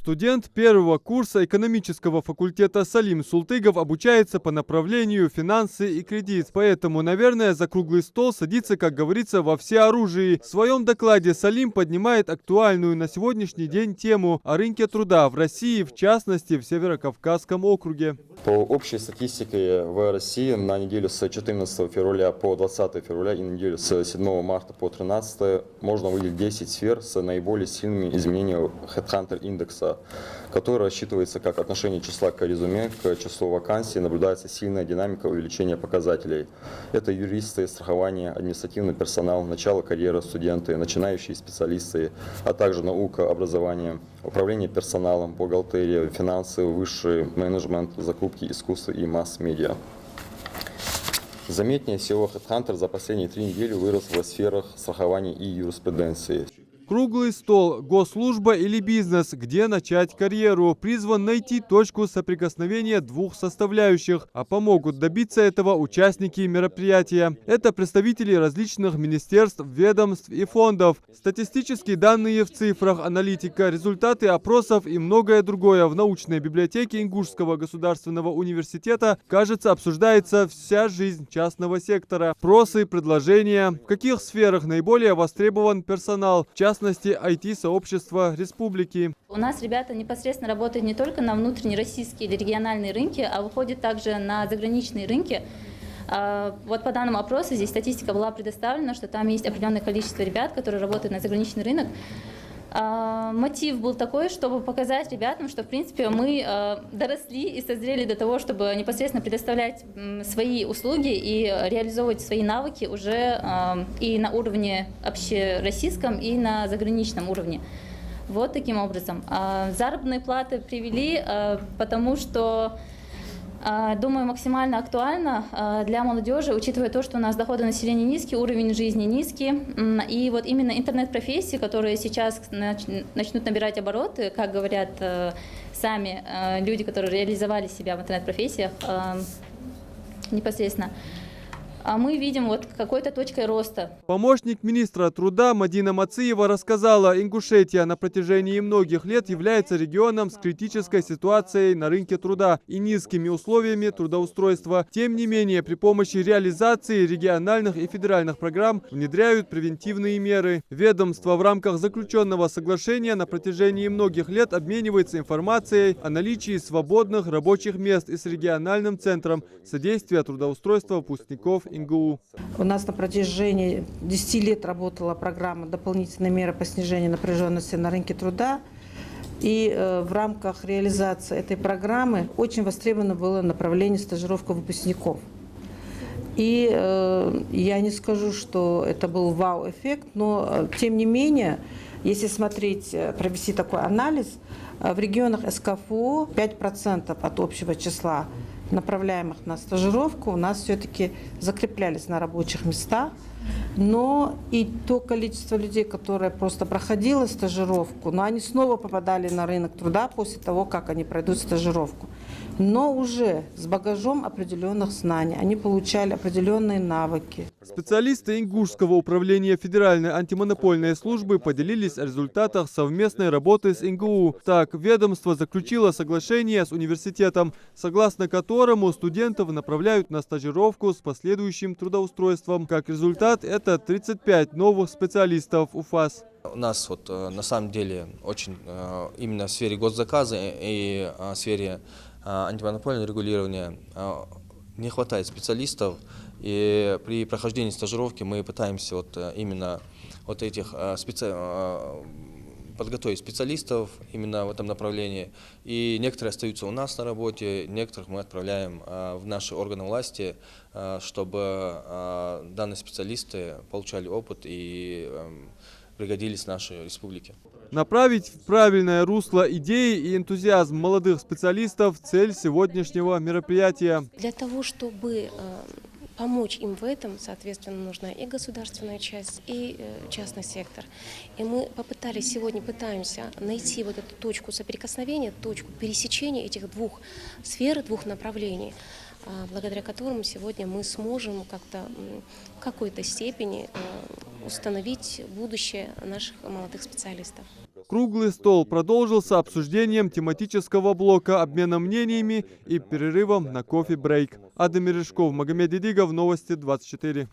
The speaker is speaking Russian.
Студент первого курса экономического факультета Салим Султыгов обучается по направлению финансы и кредит. Поэтому, наверное, за круглый стол садится, как говорится, во всеоружии. В своем докладе Салим поднимает актуальную на сегодняшний день тему о рынке труда в России, в частности, в Северокавказском округе. По общей статистике в России на неделю с 14 февраля по 20 февраля и на неделю с 7 марта по 13 можно выделить 10 сфер с наиболее сильными изменениями HeadHunter индекса, который рассчитывается как отношение числа к резюме к числу вакансий. Наблюдается сильная динамика увеличения показателей. Это юристы, страхование, административный персонал, начало карьеры студенты, начинающие специалисты, а также наука, образование, управление персоналом, бухгалтерия, финансы, высший менеджмент, закупки, искусство и масс-медиа. Заметнее всего, HeadHunter за последние 3 недели вырос в сферах страхования и юриспруденции. Круглый стол, госслужба или бизнес, где начать карьеру, призван найти точку соприкосновения двух составляющих, а помогут добиться этого участники мероприятия. Это представители различных министерств, ведомств и фондов, статистические данные в цифрах, аналитика, результаты опросов и многое другое. В научной библиотеке Ингушского государственного университета, кажется, обсуждается вся жизнь частного сектора. Опросы, предложения, в каких сферах наиболее востребован персонал, в частности, IT-сообщества республики. У нас ребята непосредственно работают не только на внутренние российские или региональные рынки, а выходят также на заграничные рынки. Вот по данным опроса здесь статистика была предоставлена, что там есть определенное количество ребят, которые работают на заграничный рынок. Мотив был такой, чтобы показать ребятам, что в принципе мы доросли и созрели до того, чтобы непосредственно предоставлять свои услуги и реализовывать свои навыки уже и на уровне общероссийском, и на заграничном уровне. Вот таким образом. Заработные платы привели, потому что, думаю, максимально актуально для молодежи, учитывая то, что у нас доходы населения низкие, уровень жизни низкий. И вот именно интернет-профессии, которые сейчас начнут набирать обороты, как говорят сами люди, которые реализовали себя в интернет-профессиях непосредственно, а мы видим вот какой-то точкой роста. Помощник министра труда Мадина Мациева рассказала, Ингушетия на протяжении многих лет является регионом с критической ситуацией на рынке труда и низкими условиями трудоустройства. Тем не менее, при помощи реализации региональных и федеральных программ внедряют превентивные меры. Ведомство в рамках заключенного соглашения на протяжении многих лет обменивается информацией о наличии свободных рабочих мест и с региональным центром содействия трудоустройства выпускников ИНГУ. У нас на протяжении 10 лет работала программа «Дополнительные меры по снижению напряженности на рынке труда». И в рамках реализации этой программы очень востребовано было направление стажировка выпускников. И я не скажу, что это был вау-эффект, но тем не менее, если смотреть, провести такой анализ, в регионах СКФО 5% от общего числа направляемых на стажировку у нас все-таки закреплялись на рабочих местах. Но и то количество людей, которое просто проходило стажировку, но они снова попадали на рынок труда после того, как они пройдут стажировку. Но уже с багажом определенных знаний, они получали определенные навыки. Специалисты Ингушского управления Федеральной антимонопольной службы поделились о результатах совместной работы с ИНГУ. Так, ведомство заключило соглашение с университетом, согласно которому студентов направляют на стажировку с последующим трудоустройством. Как результат, это 35 новых специалистов УФАС. У нас вот на самом деле очень именно в сфере госзаказа и в сфере антимонопольного регулирования не хватает специалистов, и при прохождении стажировки мы пытаемся вот именно вот этих подготовить специалистов именно в этом направлении. И некоторые остаются у нас на работе, некоторых мы отправляем в наши органы власти, чтобы данные специалисты получали опыт и пригодились нашей республике. Направить в правильное русло идеи и энтузиазм молодых специалистов – цель сегодняшнего мероприятия. Для того, чтобы помочь им в этом, соответственно, нужна и государственная часть, и частный сектор. И мы пытаемся найти вот эту точку соприкосновения, точку пересечения этих двух сфер, двух направлений, благодаря которым сегодня мы сможем как-то в какой-то степени установить будущее наших молодых специалистов. Круглый стол продолжился обсуждением тематического блока, обменом мнениями и перерывом на кофе-брейк. Адам Мережков, Магомед Дидигов, Новости 24.